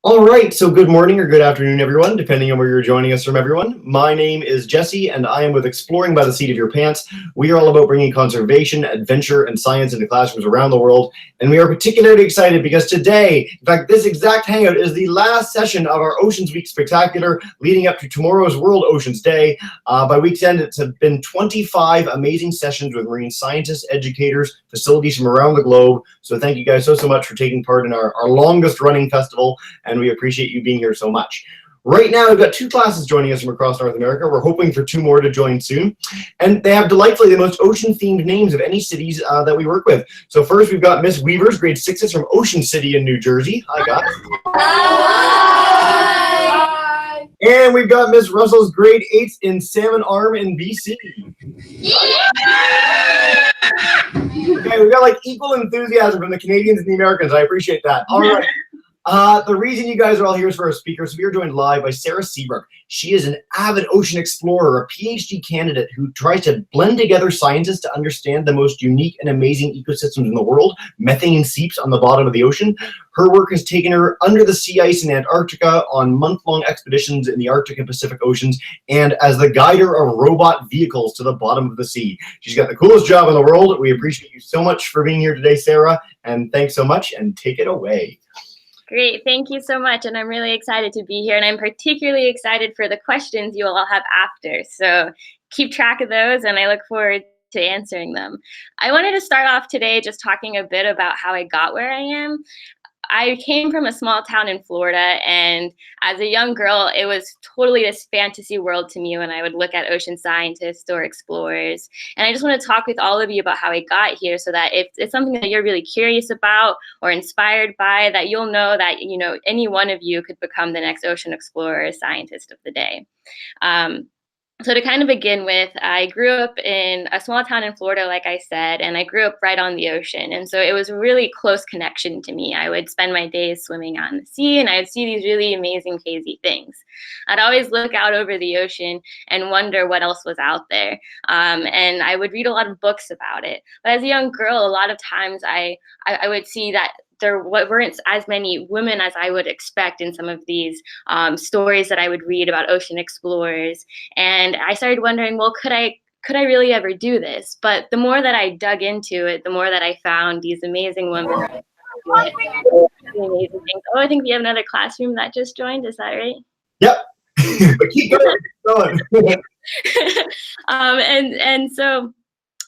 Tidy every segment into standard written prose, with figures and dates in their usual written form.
All right, so good morning or good afternoon, everyone, depending on where you're joining us from, everyone. My name is Jesse, and I am with Exploring by the Seat of Your Pants. We are all about bringing conservation, adventure, and science into classrooms around the world, and we are particularly excited because today, in fact, this exact hangout is the last session of our Oceans Week Spectacular leading up to tomorrow's World Oceans Day. By week's end, it's been 25 amazing sessions with marine scientists, educators, facilities from around the globe. So thank you guys so much for taking part in our longest running festival, and we appreciate you being here so much. Right now, we've got two classes joining us from across North America. We're hoping for two more to join soon. And they have delightfully the most ocean-themed names of any cities that we work with. So first, we've got Miss Weavers, grade 6s from Ocean City in New Jersey. Hi, guys. Hi. And we've got Miss Russell's grade 8s in Salmon Arm in BC. Okay, we've got like equal enthusiasm from the Canadians and the Americans. I appreciate that. All right. The reason you guys are all here is for our speakers. We are joined live by Sarah Seabrook. She is an avid ocean explorer, a PhD candidate who tries to blend together scientists to understand the most unique and amazing ecosystems in the world, methane seeps on the bottom of the ocean. Her work has taken her under the sea ice in Antarctica on month-long expeditions in the Arctic and Pacific Oceans, and as the guider of robot vehicles to the bottom of the sea. She's got the coolest job in the world. We appreciate you so much for being here today, Sarah, and thanks so much, and take it away. Great, thank you so much, and I'm really excited to be here, and I'm particularly excited for the questions you will all have after, so keep track of those, and I look forward to answering them. I wanted to start off today just talking a bit about how I got where I am. I came from a small town in Florida, and as a young girl, it was totally this fantasy world to me when I would look at ocean scientists or explorers. And I just want to talk with all of you about how I got here so that if it's something that you're really curious about or inspired by, that you'll know that, you know, any one of you could become the next ocean explorer or scientist of the day. So to kind of begin with, I grew up in a small town in Florida, like I said, and I grew up right on the ocean. And so it was a really close connection to me. I would spend my days swimming on the sea, and I would see these really amazing, crazy things. I'd always look out over the ocean and wonder what else was out there. And I would read a lot of books about it. But as a young girl, a lot of times I would see that there weren't as many women as I would expect in some of these stories that I would read about ocean explorers. And I started wondering, well, could I really ever do this? But the more that I dug into it, the more that I found these amazing women. Amazing things. Oh, I think we have another classroom that just joined. Is that right? Yep. But keep going. And so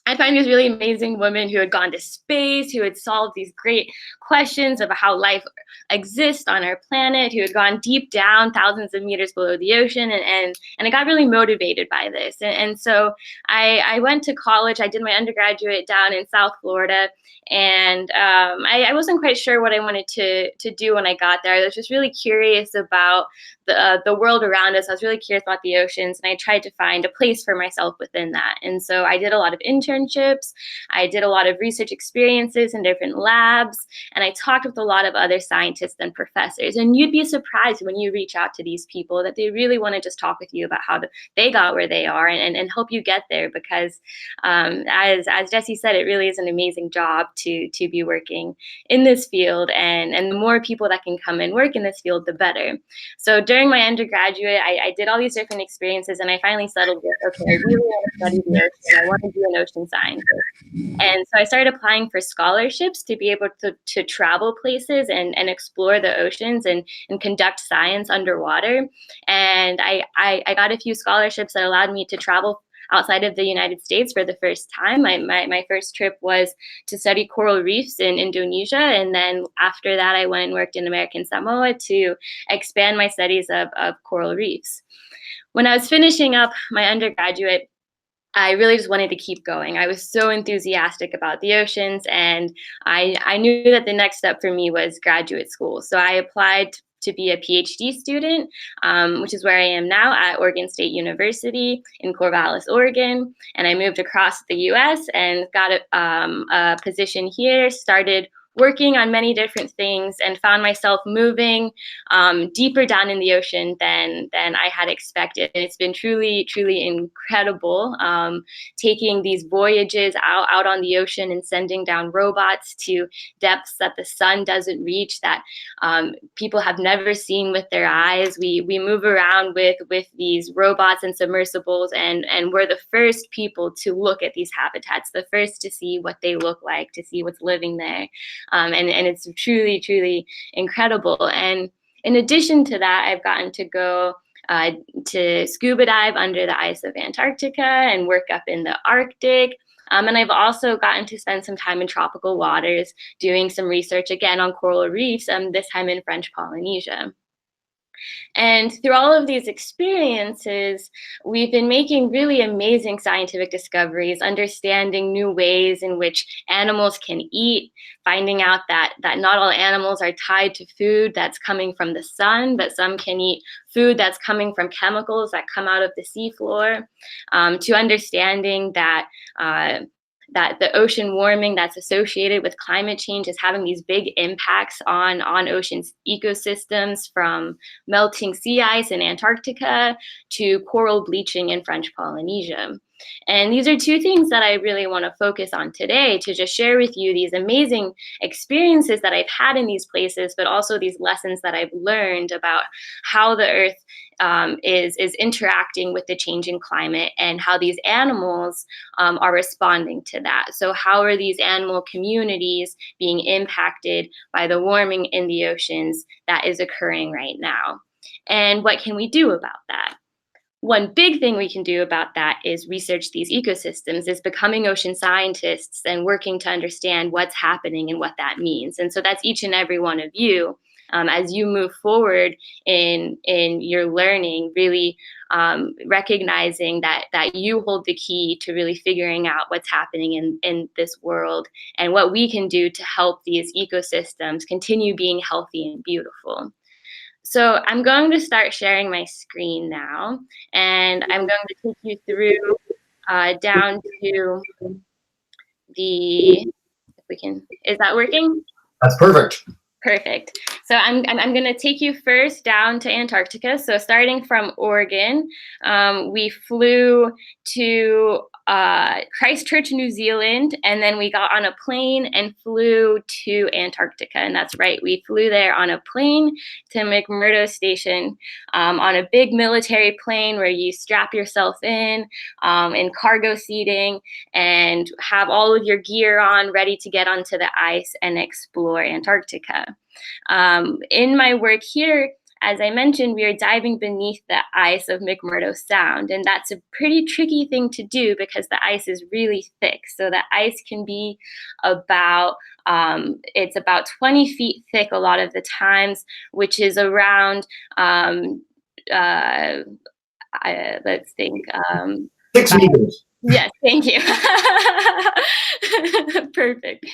I find these really amazing women who had gone to space, who had solved these great questions of how life exists on our planet, who had gone deep down thousands of meters below the ocean, and I got really motivated by this. And so I went to college. I did my undergraduate down in South Florida, and I wasn't quite sure what I wanted to do when I got there. I was just really curious about the world around us. I was really curious about the oceans, and I tried to find a place for myself within that. And so I did a lot of internships. I did a lot of research experiences in different labs, and I talked with a lot of other scientists and professors. And you'd be surprised when you reach out to these people that they really want to just talk with you about how they got where they are and help you get there, because as Jesse said, it really is an amazing job to be working in this field, and the more people that can come and work in this field, the better. So during my undergraduate, I did all these different experiences, and I finally settled with, okay, I really want to study the ocean. I want to be an ocean scientist. And so I started applying for scholarships to be able to travel places and explore the oceans and conduct science underwater. And I got a few scholarships that allowed me to travel outside of the United States for the first time. My first trip was to study coral reefs in Indonesia. And then after that, I went and worked in American Samoa to expand my studies of coral reefs. When I was finishing up my undergraduate, I really just wanted to keep going. I was so enthusiastic about the oceans, and I knew that the next step for me was graduate school. So I applied to be a PhD student, which is where I am now at Oregon State University in Corvallis, Oregon. And I moved across the US and got a position here, started working on many different things and found myself moving deeper down in the ocean than I had expected. And it's been truly, truly incredible taking these voyages out on the ocean and sending down robots to depths that the sun doesn't reach, that people have never seen with their eyes. We move around with these robots and submersibles, and we're the first people to look at these habitats, the first to see what they look like, to see what's living there. And it's truly, truly incredible. And in addition to that, I've gotten to go to scuba dive under the ice of Antarctica and work up in the Arctic. And I've also gotten to spend some time in tropical waters doing some research, again, on coral reefs, this time in French Polynesia. And through all of these experiences, we've been making really amazing scientific discoveries, understanding new ways in which animals can eat, finding out that not all animals are tied to food that's coming from the sun, but some can eat food that's coming from chemicals that come out of the seafloor, to understanding that the ocean warming that's associated with climate change is having these big impacts on ocean's ecosystems, from melting sea ice in Antarctica to coral bleaching in French Polynesia. And these are two things that I really want to focus on today, to just share with you these amazing experiences that I've had in these places, but also these lessons that I've learned about how the Earth is interacting with the changing climate and how these animals are responding to that. So how are these animal communities being impacted by the warming in the oceans that is occurring right now? And what can we do about that? One big thing we can do about that is research these ecosystems, is becoming ocean scientists and working to understand what's happening and what that means. And so that's each and every one of you, as you move forward in your learning, really recognizing that you hold the key to really figuring out what's happening in this world and what we can do to help these ecosystems continue being healthy and beautiful. So I'm going to start sharing my screen now, and I'm going to take you through down to the, if we can, is that working? That's perfect. Perfect. So I'm going to take you first down to Antarctica. So starting from Oregon, we flew to Christchurch, New Zealand, and then we got on a plane and flew to Antarctica. And that's right, we flew there on a plane to McMurdo Station, on a big military plane where you strap yourself in cargo seating and have all of your gear on, ready to get onto the ice and explore Antarctica. In my work here, as I mentioned, we are diving beneath the ice of McMurdo Sound, and that's a pretty tricky thing to do because the ice is really thick. So the ice can be about, it's about 20 feet thick a lot of the times, which is around, let's think. 6 meters. Yes, thank you. Perfect.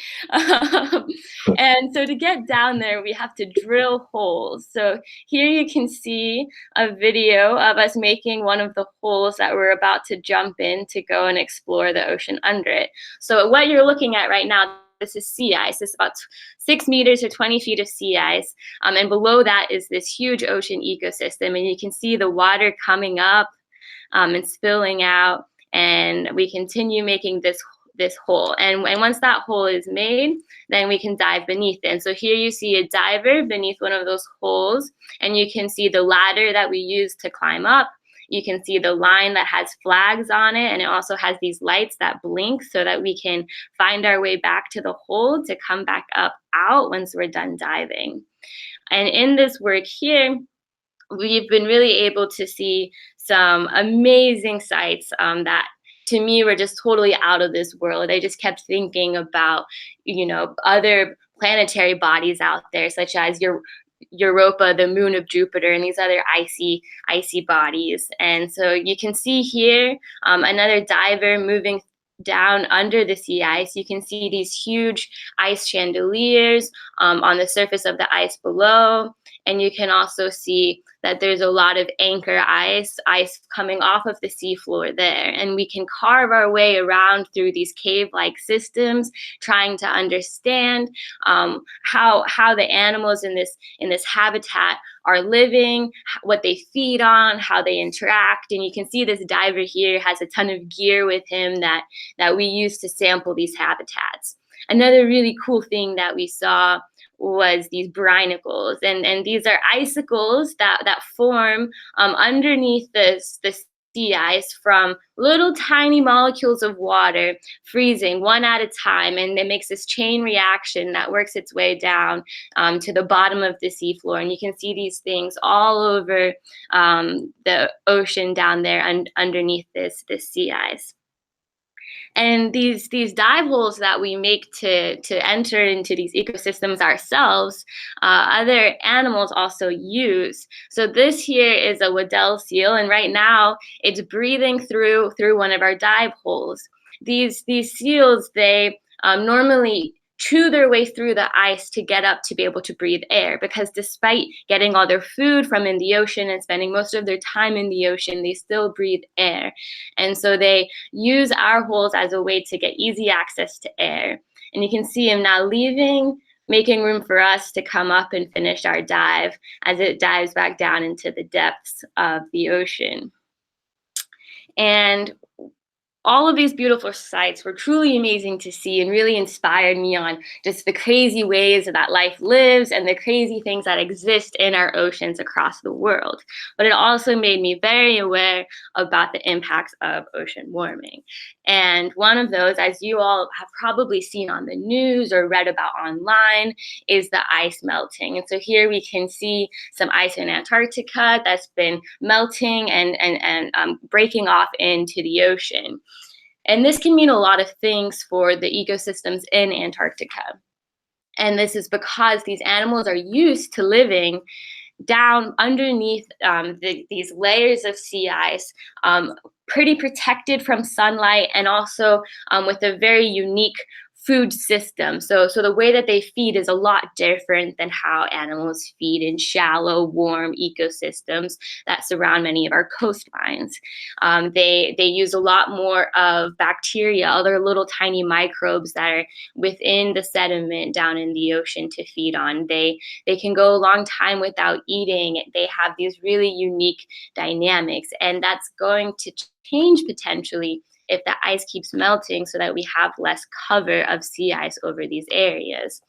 And so to get down there, we have to drill holes. So here you can see a video of us making one of the holes that we're about to jump in to go and explore the ocean under it. So what you're looking at right now, this is sea ice. It's about 6 meters or 20 feet of sea ice. And below that is this huge ocean ecosystem. And you can see the water coming up and spilling out. And we continue making this hole. And once that hole is made, then we can dive beneath it. And so here you see a diver beneath one of those holes, and you can see the ladder that we use to climb up. You can see the line that has flags on it, and it also has these lights that blink so that we can find our way back to the hole to come back up out once we're done diving. And in this work here, we've been really able to see some amazing sights that to me were just totally out of this world. I just kept thinking about, other planetary bodies out there, such as Europa, the moon of Jupiter, and these other icy bodies. And so you can see here another diver moving down under the sea ice. You can see these huge ice chandeliers on the surface of the ice below. And you can also see that there's a lot of anchor ice coming off of the seafloor there. And we can carve our way around through these cave-like systems, trying to understand how the animals in this habitat are living, what they feed on, how they interact. And you can see this diver here has a ton of gear with him that we use to sample these habitats. Another really cool thing that we saw was these brinicles, and these are icicles that form underneath the sea ice from little tiny molecules of water freezing one at a time, and it makes this chain reaction that works its way down to the bottom of the seafloor. And you can see these things all over the ocean down there underneath this sea ice. And these dive holes that we make to enter into these ecosystems ourselves, other animals also use. So this here is a Weddell seal, and right now it's breathing through one of our dive holes. These seals, they normally chew their way through the ice to get up to be able to breathe air, because despite getting all their food from in the ocean and spending most of their time in the ocean, they still breathe air. And so they use our holes as a way to get easy access to air. And you can see him now leaving, making room for us to come up and finish our dive as it dives back down into the depths of the ocean. And all of these beautiful sights were truly amazing to see and really inspired me on just the crazy ways that life lives and the crazy things that exist in our oceans across the world. But it also made me very aware about the impacts of ocean warming. And one of those, as you all have probably seen on the news or read about online, is the ice melting. And so here we can see some ice in Antarctica that's been melting and breaking off into the ocean. And this can mean a lot of things for the ecosystems in Antarctica. And this is because these animals are used to living down underneath these layers of sea ice, pretty protected from sunlight, and also with a very unique food system. So the way that they feed is a lot different than how animals feed in shallow, warm ecosystems that surround many of our coastlines. They use a lot more of bacteria, other little tiny microbes that are within the sediment down in the ocean to feed on. They can go a long time without eating. They have these really unique dynamics, and that's going to change potentially if the ice keeps melting, so that we have less cover of sea ice over these areas.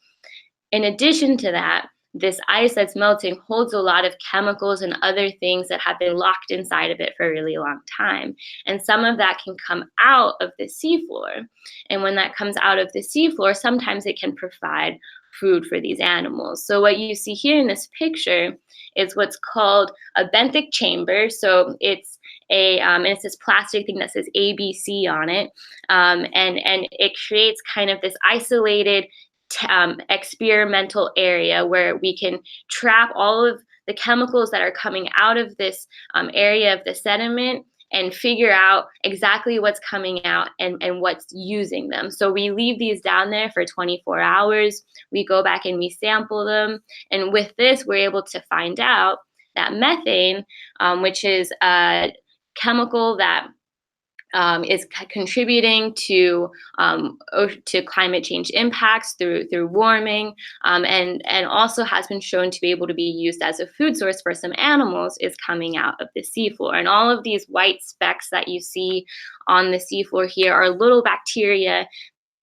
In addition to that, this ice that's melting holds a lot of chemicals and other things that have been locked inside of it for a really long time. And some of that can come out of the seafloor. And when that comes out of the seafloor, sometimes it can provide food for these animals. So what you see here in this picture is what's called a benthic chamber. So it's and it's this plastic thing that says ABC on it, and it creates kind of this isolated experimental area where we can trap all of the chemicals that are coming out of this area of the sediment and figure out exactly what's coming out and what's using them. So we leave these down there for 24 hours. We go back and we sample them. And with this, we're able to find out that methane, which is a chemical that is contributing to climate change impacts through warming, and also has been shown to be able to be used as a food source for some animals, is coming out of the seafloor. And all of these white specks that you see on the seafloor here are little bacteria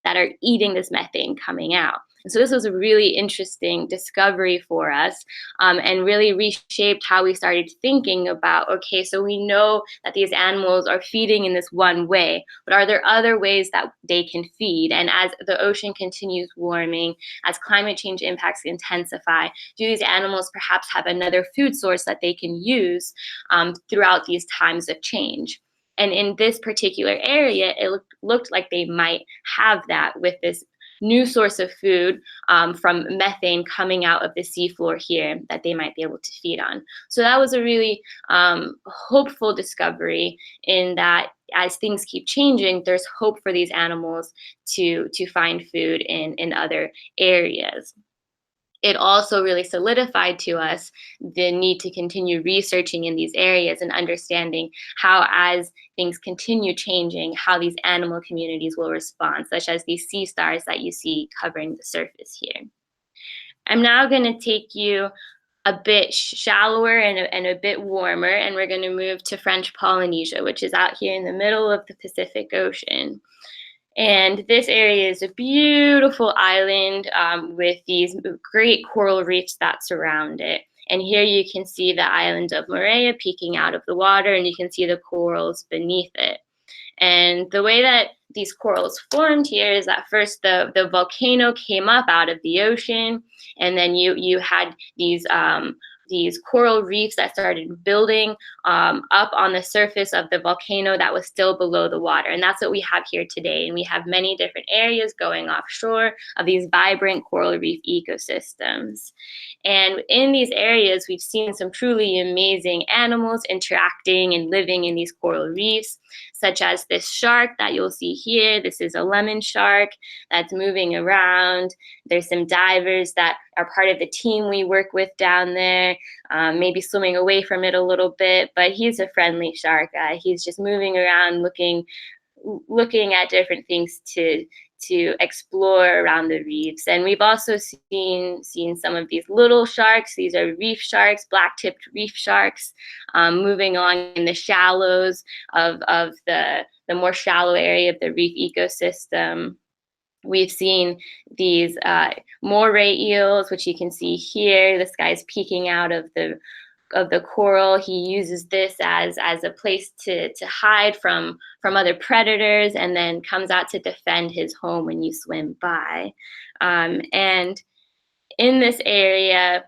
that are eating this methane coming out. And so this was a really interesting discovery for us, and really reshaped how we started thinking about, okay, so we know that these animals are feeding in this one way, but are there other ways that they can feed? And as the ocean continues warming, as climate change impacts intensify, do these animals perhaps have another food source that they can use throughout these times of change? And in this particular area, it looked like they might have that with this new source of food from methane coming out of the seafloor here that they might be able to feed on. So that was a really hopeful discovery, in that as things keep changing, there's hope for these animals to find food in other areas. it also really solidified to us the need to continue researching in these areas and understanding how, as things continue changing, how these animal communities will respond, such as these sea stars that you see covering the surface here. I'm now going to take you a bit shallower and a bit warmer, and we're going to move to French Polynesia, which is out here in the middle of the Pacific Ocean. And this area is a beautiful island with these great coral reefs that surround it. And here you can see the island of Moorea peeking out of the water, and you can see the corals beneath it. And the way that these corals formed here is that first the volcano came up out of the ocean, and then you had these coral reefs that started building up on the surface of the volcano that was still below the water. And that's what we have here today. And we have many different areas going offshore of these vibrant coral reef ecosystems. And in these areas, we've seen some truly amazing animals interacting and living in these coral reefs, such as this shark that you'll see here. This is a lemon shark that's moving around. There's some divers that are part of the team we work with down there, maybe swimming away from it a little bit, but he's a friendly shark. He's just moving around, looking at different things to explore around the reefs. And we've also seen some of these little sharks. These are reef sharks, black-tipped reef sharks, moving along in the shallows of the more shallow area of the reef ecosystem. We've seen these moray eels, which you can see here. This guy's peeking out of the coral. He uses this as a place to hide from other predators, and then comes out to defend his home when you swim by. And in this area,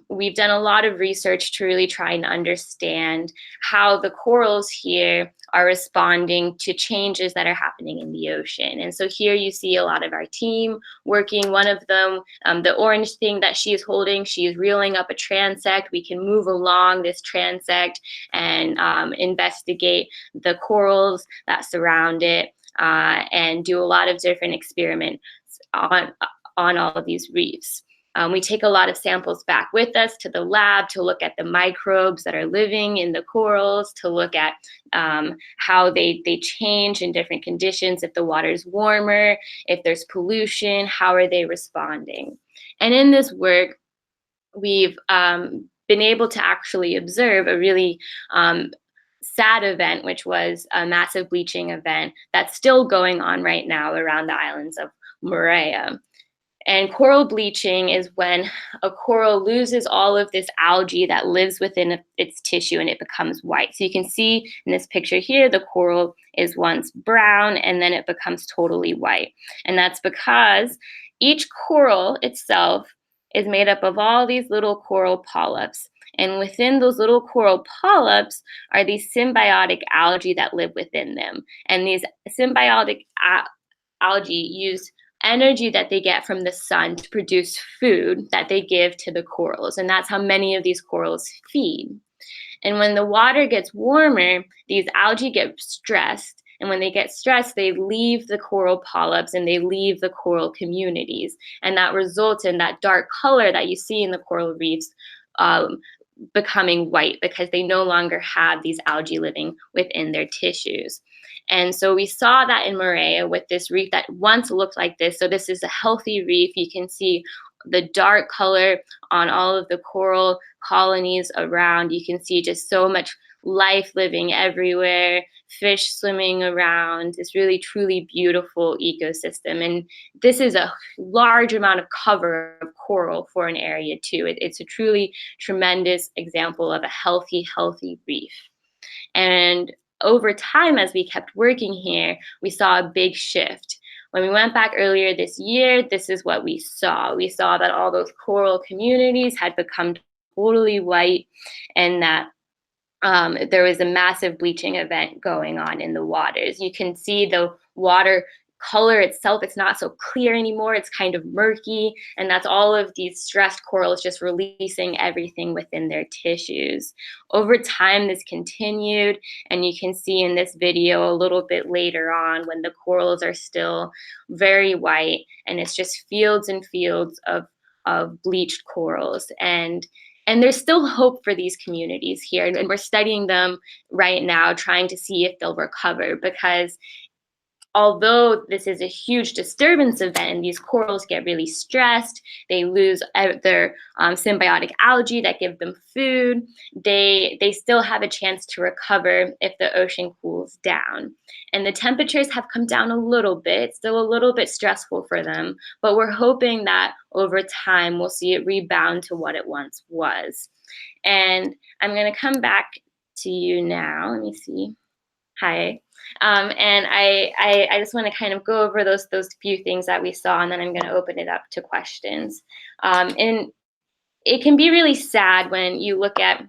we've done a lot of research to really try and understand how the corals here are responding to changes that are happening in the ocean. And so here you see a lot of our team working. One of them, the orange thing that she's holding, she's reeling up a transect. We can move along this transect and investigate the corals that surround it, and do a lot of different experiments on all of these reefs. We take a lot of samples back with us to the lab to look at the microbes that are living in the corals, to look at how they change in different conditions. If the water is warmer, if there's pollution, how are they responding? And in this work, we've been able to actually observe a really sad event, which was a massive bleaching event that's still going on right now around the islands of Moorea. And coral bleaching is when a coral loses all of this algae that lives within its tissue and it becomes white. So you can see in this picture here, the coral is once brown and then it becomes totally white. And that's because each coral itself is made up of all these little coral polyps. And within those little coral polyps are these symbiotic algae that live within them. And these symbiotic algae use energy that they get from the sun to produce food that they give to the corals. And that's how many of these corals feed. And when the water gets warmer, these algae get stressed. And when they get stressed, they leave the coral polyps and they leave the coral communities. And that results in that dark color that you see in the coral reefs becoming white, because they no longer have these algae living within their tissues. And so we saw that in Moorea with this reef that once looked like this. So this is a healthy reef. You can see the dark color on all of the coral colonies around. You can see just so much life living everywhere, fish swimming around, this really truly beautiful ecosystem. And this is a large amount of cover of coral for an area too. It's a truly tremendous example of a healthy reef. And over time, as we kept working here, we saw a big shift. When we went back earlier this year, this is what we saw. We saw that all those coral communities had become totally white, and that there was a massive bleaching event going on in the waters. You can see the water color itself, it's not so clear anymore, it's kind of murky, and that's all of these stressed corals just releasing everything within their tissues. Over time, this continued, and you can see in this video a little bit later on when the corals are still very white, and it's just fields and fields of of bleached corals. And there's still hope for these communities here. And we're studying them right now, trying to see if they'll recover, because although this is a huge disturbance event and these corals get really stressed, they lose their symbiotic algae that give them food, they still have a chance to recover if the ocean cools down. And the temperatures have come down a little bit, still a little bit stressful for them, but we're hoping that over time we'll see it rebound to what it once was. And I'm going to come back to you now. Let me see. Hi. And I just want to kind of go over those few things that we saw, and then I'm going to open it up to questions. And it can be really sad when you look at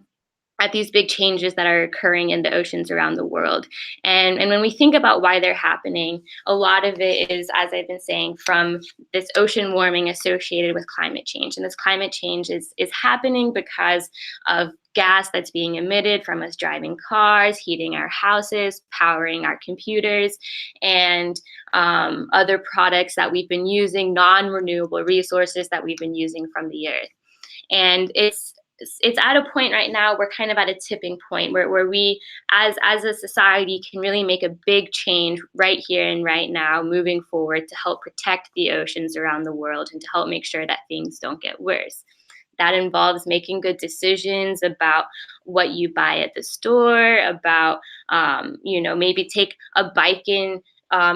these big changes that are occurring in the oceans around the world. And when we think about why they're happening, a lot of it is, as I've been saying, from this ocean warming associated with climate change. And this climate change is happening because of gas that's being emitted from us driving cars, heating our houses, powering our computers, and other products that we've been using, non-renewable resources that we've been using from the earth. And it's at a point right now, we're kind of at a tipping point where we as a society can really make a big change right here and right now, moving forward, to help protect the oceans around the world and to help make sure that things don't get worse. That involves making good decisions about what you buy at the store, about maybe take a bike in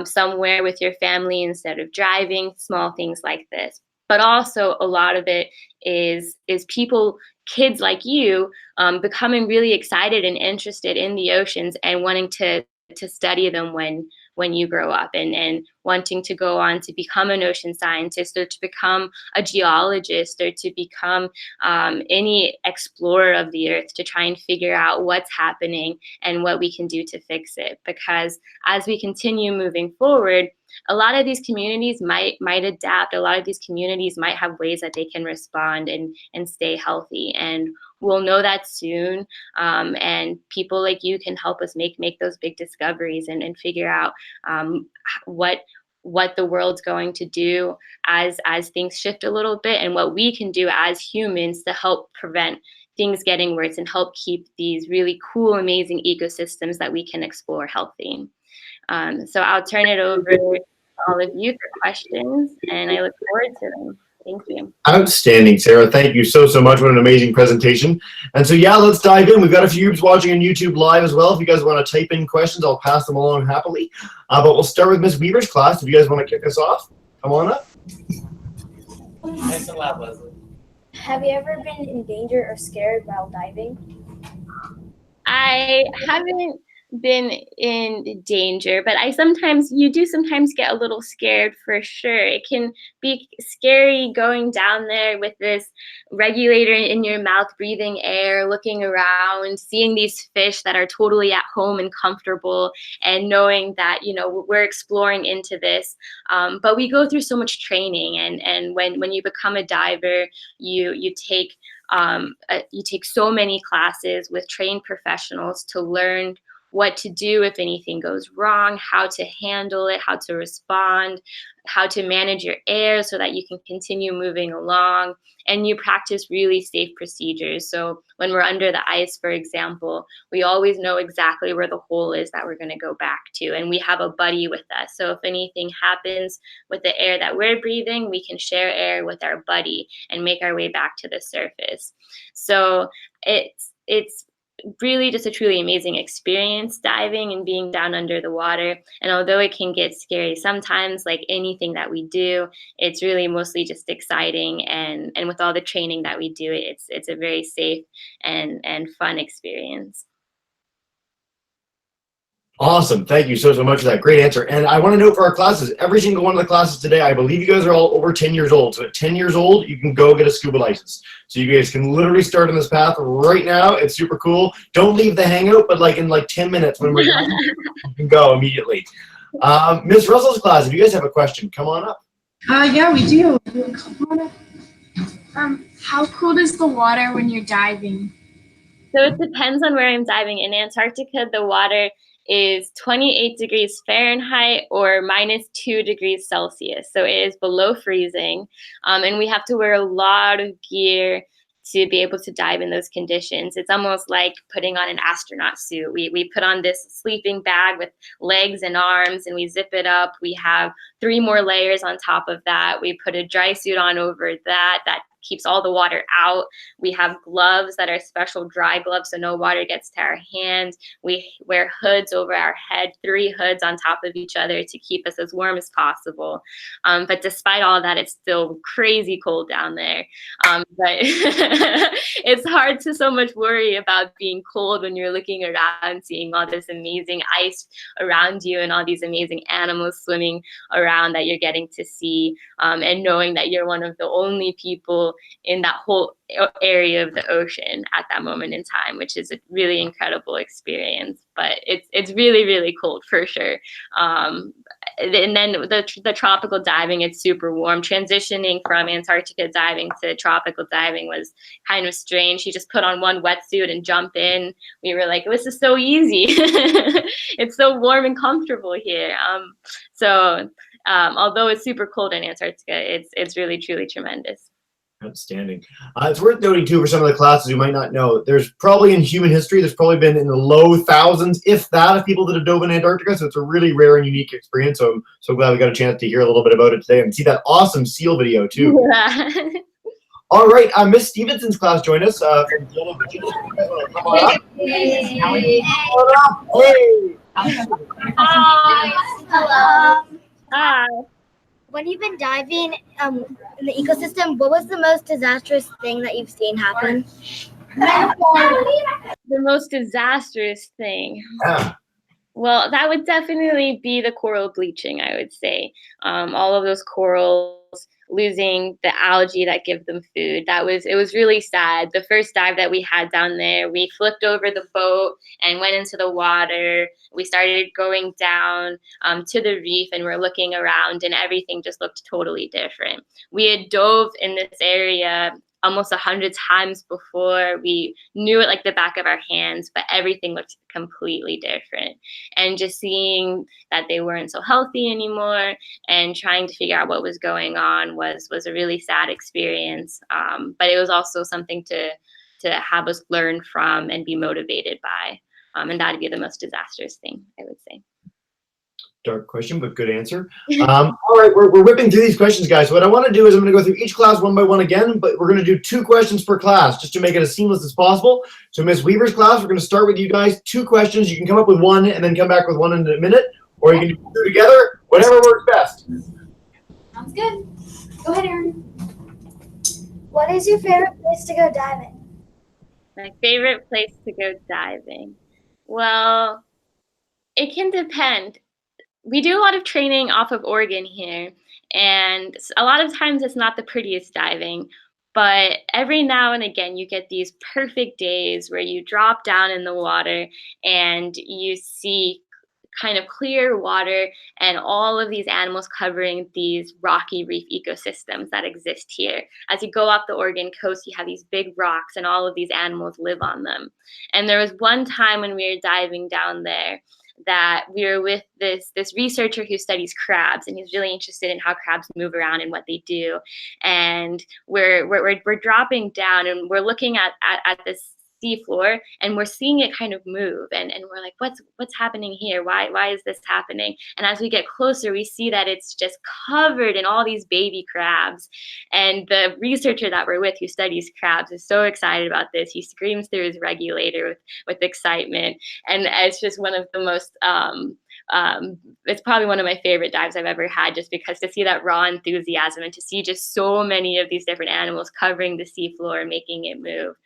somewhere with your family instead of driving, small things like this. But also a lot of it is people, kids like you, becoming really excited and interested in the oceans and wanting to study them when you grow up, and wanting to go on to become an ocean scientist, or to become a geologist, or to become any explorer of the earth, to try and figure out what's happening and what we can do to fix it. Because as we continue moving forward, a lot of these communities might adapt. A lot of these communities might have ways that they can respond and stay healthy. And we'll know that soon. And people like you can help us make those big discoveries and figure out what the world's going to do as things shift a little bit, and what we can do as humans to help prevent things getting worse and help keep these really cool, amazing ecosystems that we can explore healthy. So I'll turn it over to all of you for questions, and I look forward to them. Thank you. Outstanding, Sarah. Thank you so much. What an amazing presentation. And so, yeah, let's dive in. We've got a few groups watching on YouTube Live as well. If you guys want to type in questions, I'll pass them along happily. But we'll start with Ms. Weaver's class. If you guys want to kick us off, come on up. Nice and loud, Leslie. Have you ever been in danger or scared while diving? I haven't been in danger, but you do sometimes get a little scared, for sure. It can be scary going down there with this regulator in your mouth, breathing air, looking around, seeing these fish that are totally at home and comfortable, and knowing that, we're exploring into this. But we go through so much training, and when you become a diver, you take so many classes with trained professionals to learn what to do if anything goes wrong, how to handle it, how to respond, how to manage your air so that you can continue moving along. And you practice really safe procedures. So when we're under the ice, for example, we always know exactly where the hole is that we're going to go back to. And we have a buddy with us. So if anything happens with the air that we're breathing, we can share air with our buddy and make our way back to the surface. So it's really just a truly amazing experience, diving and being down under the water. And although it can get scary sometimes, like anything that we do, it's really mostly just exciting. And with all the training that we do, it's a very safe and fun experience. Awesome. Thank you so much for that great answer. And I want to note for our classes, every single one of the classes today, I believe you guys are all over 10 years old. So at 10 years old, you can go get a scuba license. So you guys can literally start on this path right now. It's super cool. Don't leave the hangout, but in 10 minutes when we're done, you can go immediately. Ms. Russell's class, if you guys have a question, come on up. Yeah, we do. Come on up. How cold is the water when you're diving? So it depends on where I'm diving. In Antarctica, the water is 28 degrees Fahrenheit or -2 degrees Celsius. So it is below freezing. And we have to wear a lot of gear to be able to dive in those conditions. It's almost like putting on an astronaut suit. We put on this sleeping bag with legs and arms, and we zip it up. We have 3 more layers on top of that. We put a dry suit on over that keeps all the water out. We have gloves that are special dry gloves so no water gets to our hands. We wear hoods over our head, 3 hoods on top of each other to keep us as warm as possible. But despite all that, it's still crazy cold down there. But it's hard to so much worry about being cold when you're looking around, seeing all this amazing ice around you and all these amazing animals swimming around that you're getting to see, and knowing that you're one of the only people in that whole area of the ocean at that moment in time, which is a really incredible experience. But it's really, really cold for sure. And then the tropical diving, it's super warm. Transitioning from Antarctica diving to tropical diving was kind of strange. You just put on one wetsuit and jump in. We were like, this is so easy. It's so warm and comfortable here. Although it's super cold in Antarctica, it's really, truly tremendous. Outstanding. It's worth noting too, for some of the classes who might not know, there's probably in human history, there's probably been in the low thousands, if that, of people that have dove in Antarctica. So it's a really rare and unique experience. So I'm so glad we got a chance to hear a little bit about it today and see that awesome seal video too. Yeah. All right, Miss Stevenson's class joined us. From Yellow Virginia. Come on up. Hey. Hey. Hello. Hi. When you've been diving in the ecosystem, what was the most disastrous thing that you've seen happen? The most disastrous thing. Yeah. Well, that would definitely be the coral bleaching, I would say. All of those corals losing the algae that give them food. It was really sad. The first dive that we had down there, we flipped over the boat and went into the water. We started going down to the reef, and we're looking around, and everything just looked totally different. We had dove in this area almost 100 times before. We knew it like the back of our hands, but everything looked completely different. And just seeing that they weren't so healthy anymore and trying to figure out what was going on was a really sad experience. But it was also something to have us learn from and be motivated by. And that'd be the most disastrous thing, I would say. Dark question, but good answer. All right, we're whipping through these questions, guys. So what I want to do is I'm going to go through each class one by one again, but we're going to do 2 questions per class just to make it as seamless as possible. So Miss Weaver's class, we're going to start with you guys. 2 questions. You can come up with 1 and then come back with 1 in a minute, or you can do 2 together, whatever works best. Sounds good. Go ahead, Erin. What is your favorite place to go diving? My favorite place to go diving. Well, it can depend. We do a lot of training off of Oregon here, and a lot of times it's not the prettiest diving, but every now and again you get these perfect days where you drop down in the water and you see kind of clear water and all of these animals covering these rocky reef ecosystems that exist here. As you go off the Oregon coast, you have these big rocks and all of these animals live on them. And there was one time when we were diving down there that we were with this researcher who studies crabs, and he's really interested in how crabs move around and what they do. And we're dropping down and we're looking at this sea floor, and we're seeing it kind of move, and we're like, what's happening here? Why is this happening? And as we get closer, we see that it's just covered in all these baby crabs. And the researcher that we're with who studies crabs is so excited about this. He screams through his regulator with excitement. And it's just one of the most it's probably one of my favorite dives I've ever had, just because to see that raw enthusiasm and to see just so many of these different animals covering the seafloor and making it move.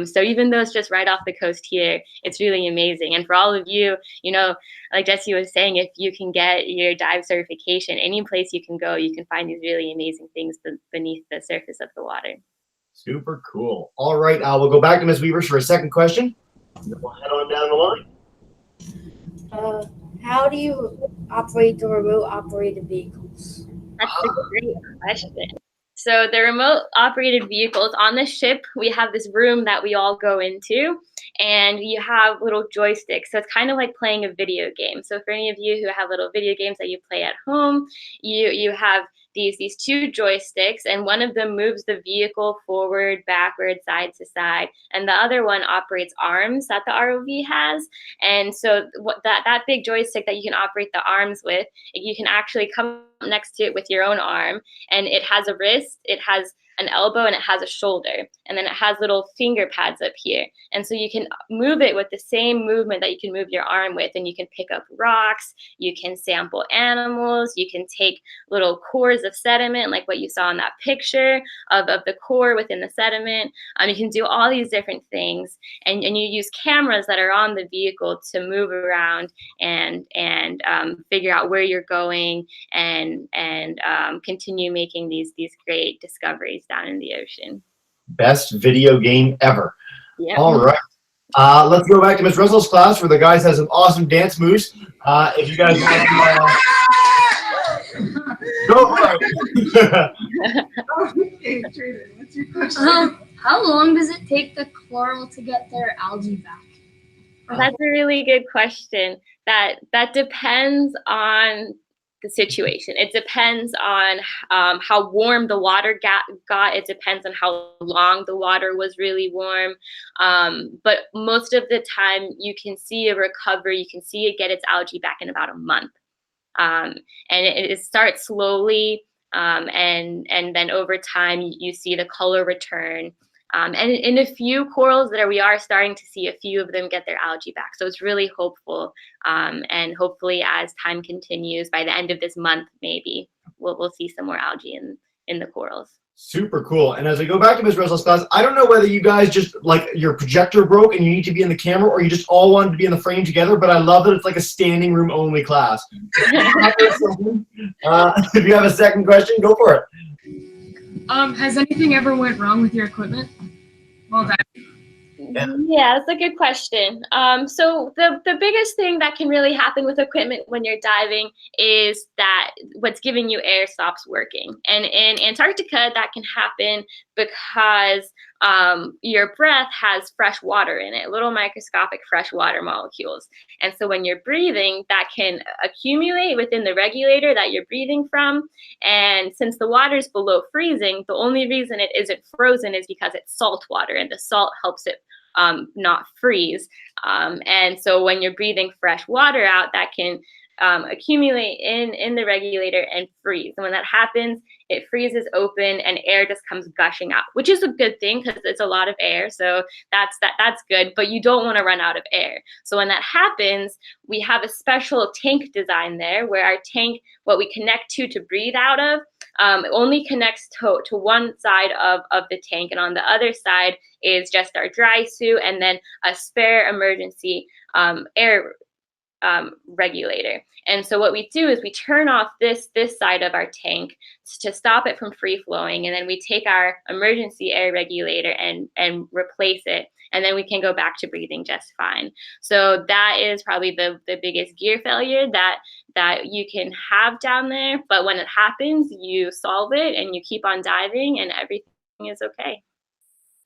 So even though it's just right off the coast here, it's really amazing. And for all of you, you know, like Jesse was saying, if you can get your dive certification, any place you can go, you can find these really amazing things beneath the surface of the water. Super cool. All right, we'll go back to Ms. Weaver for a second question. We'll head on down the line. How do you operate the remote operated vehicles? That's a great question. So the remote operated vehicles on the ship, we have this room that we all go into, and you have little joysticks. So it's kind of like playing a video game. So for any of you who have little video games that you play at home, you have these two joysticks, and one of them moves the vehicle forward, backward, side to side, and the other one operates arms that the ROV has. And so that big joystick that you can operate the arms with, you can actually come next to it with your own arm, and it has a wrist, it has an elbow, and it has a shoulder, and then it has little finger pads up here. And so you can move it with the same movement that you can move your arm with, and you can pick up rocks, you can sample animals, you can take little cores of sediment like what you saw in that picture of the core within the sediment. You can do all these different things, and you use cameras that are on the vehicle to move around and figure out where you're going and continue making these great discoveries down in the ocean. Best video game ever. Yeah. All right. Let's go back to Miss Russell's class where the guys have some awesome dance moves. If you guys want to go for it. Okay, Trayden, what's your question? How long does it take the coral to get their algae back? That's a really good question. That depends on the situation. It depends on how warm the water got. It depends on how long the water was really warm. But most of the time, you can see a recovery. You can see it get its algae back in about a month. And it starts slowly, and then over time, you see the color return. And in a few corals we are starting to see a few of them get their algae back. So it's really hopeful. And hopefully as time continues, by the end of this month, maybe we'll see some more algae in the corals. Super cool. And as we go back to Miss Russell's class, I don't know whether you guys just like your projector broke and you need to be in the camera, or you just all wanted to be in the frame together, but I love that it's like a standing room only class. If you have a second question, go for it. Has anything ever went wrong with your equipment? Well done. Yeah, that's a good question. So the biggest thing that can really happen with equipment when you're diving is that what's giving you air stops working. And in Antarctica, that can happen because your breath has fresh water in it, little microscopic fresh water molecules. And so when you're breathing, that can accumulate within the regulator that you're breathing from. And since the water is below freezing, the only reason it isn't frozen is because it's salt water, and the salt helps it not freeze. And so when you're breathing fresh water out, that can accumulate in the regulator and freeze. And when that happens, it freezes open and air just comes gushing out, which is a good thing because it's a lot of air. So that's good, but you don't want to run out of air. So when that happens, we have a special tank design there where our tank, what we connect to breathe out of, only connects to one side of the tank, and on the other side is just our dry suit and then a spare emergency air regulator. And so what we do is we turn off this side of our tank to stop it from free flowing, and then we take our emergency air regulator and replace it, and then we can go back to breathing just fine. So that is probably the biggest gear failure that you can have down there. But when it happens, you solve it and you keep on diving and everything is okay.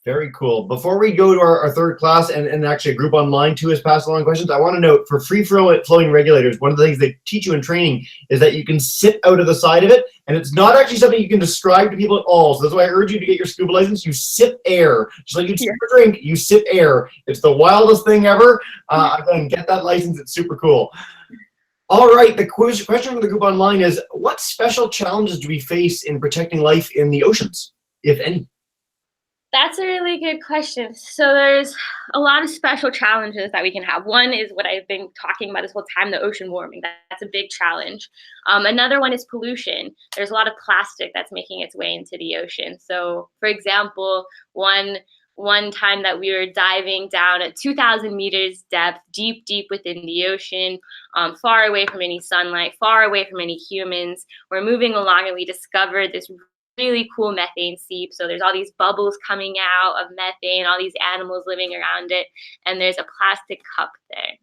Very cool. Before we go to our third class and actually a group online too has passed along questions, I want to note for free flowing regulators, one of the things they teach you in training is that you can sit out of the side of it, and it's not actually something you can describe to people at all. So that's why I urge you to get your scuba license. You sip air. Just like you sip a drink, you sip air. It's the wildest thing ever. Again, get that license. It's super cool. All right, the question for the group online is, what special challenges do we face in protecting life in the oceans, if any? That's a really good question. So there's a lot of special challenges that we can have. One is what I've been talking about this whole time, the ocean warming. That's a big challenge. Another one is pollution. There's a lot of plastic that's making its way into the ocean. So for example, one time that we were diving down at 2,000 meters depth, deep within the ocean, far away from any sunlight, far away from any humans. We're moving along and we discovered this really cool methane seep. So there's all these bubbles coming out of methane, all these animals living around it, and there's a plastic cup there.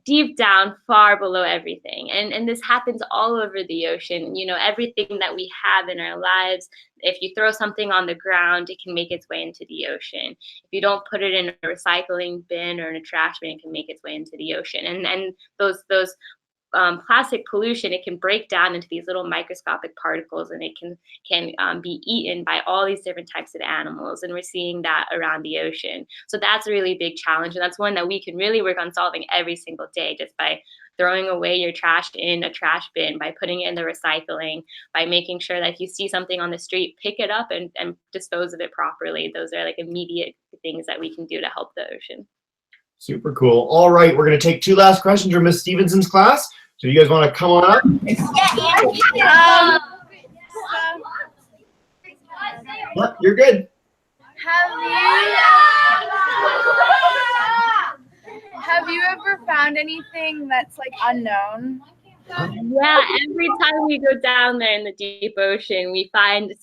deep down, far below everything. And this happens all over the ocean. You know, everything that we have in our lives, if you throw something on the ground, it can make its way into the ocean. If you don't put it in a recycling bin or in a trash bin, it can make its way into the ocean. And those plastic pollution, it can break down into these little microscopic particles, and it can be eaten by all these different types of animals. And we're seeing that around the ocean. So that's a really big challenge. And that's one that we can really work on solving every single day, just by throwing away your trash in a trash bin, by putting it in the recycling, by making sure that if you see something on the street, pick it up and dispose of it properly. Those are like immediate things that we can do to help the ocean. Super cool. All right, we're going to take 2 last questions from Miss Stevenson's class. So you guys want to come on up? Yep, you're good. Have you ever found anything that's like unknown? Yeah, every time we go down there in the deep ocean, we find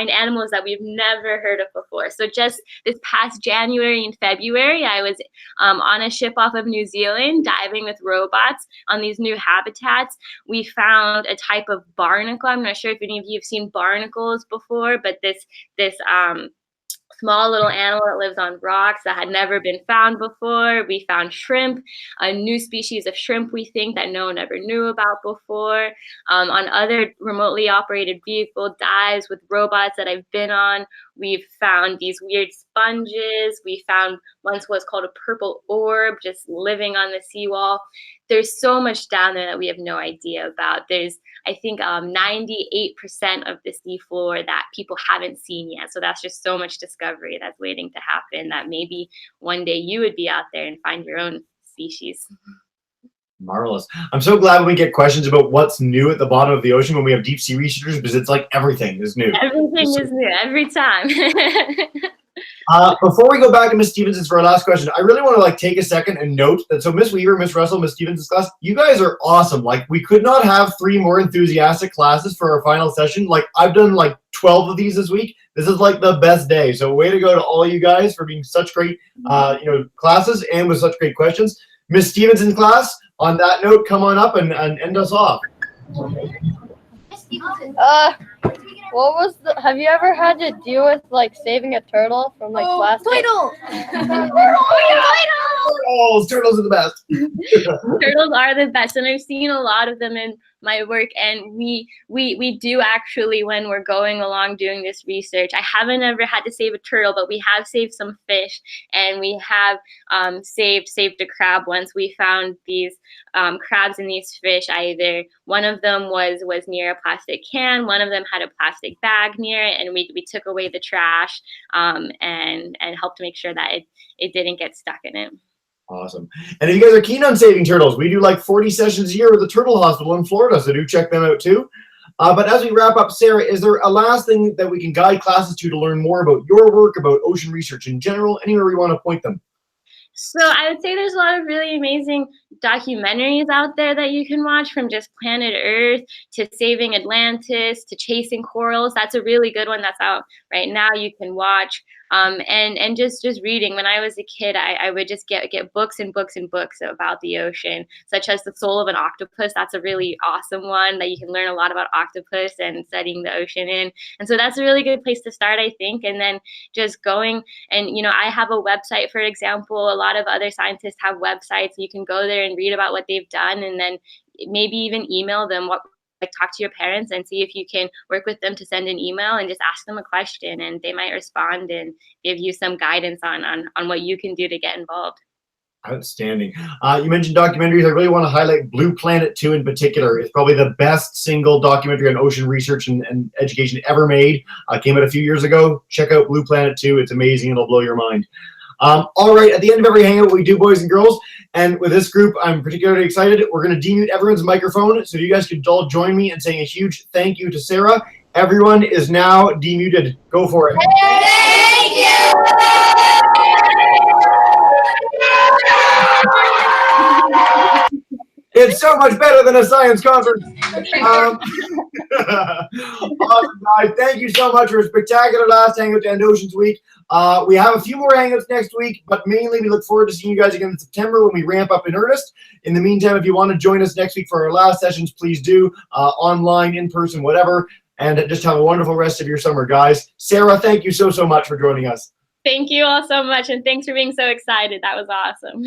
animals that we've never heard of before. So just this past January and February, I was on a ship off of New Zealand diving with robots on these new habitats. We found a type of barnacle. I'm not sure if any of you have seen barnacles before, but this small little animal that lives on rocks that had never been found before. We found shrimp, a new species of shrimp we think that no one ever knew about before. On other remotely operated vehicle dives with robots that I've been on, we've found these weird sponges. We found once what's called a purple orb just living on the seawall. There's so much down there that we have no idea about. There's, I think, 98% of the seafloor that people haven't seen yet. So that's just so much discovery that's waiting to happen, that maybe one day you would be out there and find your own species. Marvelous. I'm so glad when we get questions about what's new at the bottom of the ocean when we have deep sea researchers, because it's like everything is new. Everything is new every time. Before we go back to Miss Stevenson's for our last question, I really want to take a second and note that so Miss Weaver, Miss Russell, Miss Stevenson's class, you guys are awesome. Like, we could not have 3 more enthusiastic classes for our final session. Like, I've done 12 of these this week. This is the best day. So way to go to all you guys for being such great classes and with such great questions. Miss Stevenson's class, on that note, come on up and end us off. Have you ever had to deal with saving a turtle from plastic? Turtles are the best. Turtles are the best, and I've seen a lot of them in my work, and we do actually, when we're going along doing this research, I haven't ever had to save a turtle, but we have saved some fish, and we have saved a crab once. We found these crabs and these fish. Either one of them was near a plastic can, one of them had a plastic bag near it, and we took away the trash and helped to make sure that it didn't get stuck in it. Awesome. And if you guys are keen on saving turtles, we do 40 sessions a year with the Turtle Hospital in Florida, so do check them out too. But as we wrap up, Sarah, is there a last thing that we can guide classes to learn more about your work, about ocean research in general, anywhere we want to point them? So I would say there's a lot of really amazing documentaries out there that you can watch, from just Planet Earth to Saving Atlantis to Chasing Corals. That's a really good one that's out right now. You can watch. And just reading. When I was a kid, I would just get books and books and books about the ocean, such as The Soul of an Octopus. That's a really awesome one that you can learn a lot about octopus and studying the ocean in. And so that's a really good place to start, I think. And then just going, and I have a website, for example. A lot of other scientists have websites. You can go there and read about what they've done, and then maybe even email them talk to your parents and see if you can work with them to send an email and just ask them a question, and they might respond and give you some guidance on what you can do to get involved. Outstanding. You mentioned documentaries. I really want to highlight Blue Planet 2 in particular. It's probably the best single documentary on ocean research and education ever made. Came out a few years ago. Check out Blue Planet 2. It's amazing. It'll blow your mind. All right, at the end of every hangout, we do, boys and girls, and with this group, I'm particularly excited. We're going to demute everyone's microphone, so you guys could all join me in saying a huge thank you to Sarah. Everyone is now demuted. Go for it. Thank you. It's so much better than a science conference. Awesome, guys. Thank you so much for a spectacular last Hangout to End Oceans Week. We have a few more Hangouts next week, but mainly we look forward to seeing you guys again in September when we ramp up in earnest. In the meantime, if you want to join us next week for our last sessions, please do, online, in person, whatever. And just have a wonderful rest of your summer, guys. Sarah, thank you so much for joining us. Thank you all so much, and thanks for being so excited. That was awesome.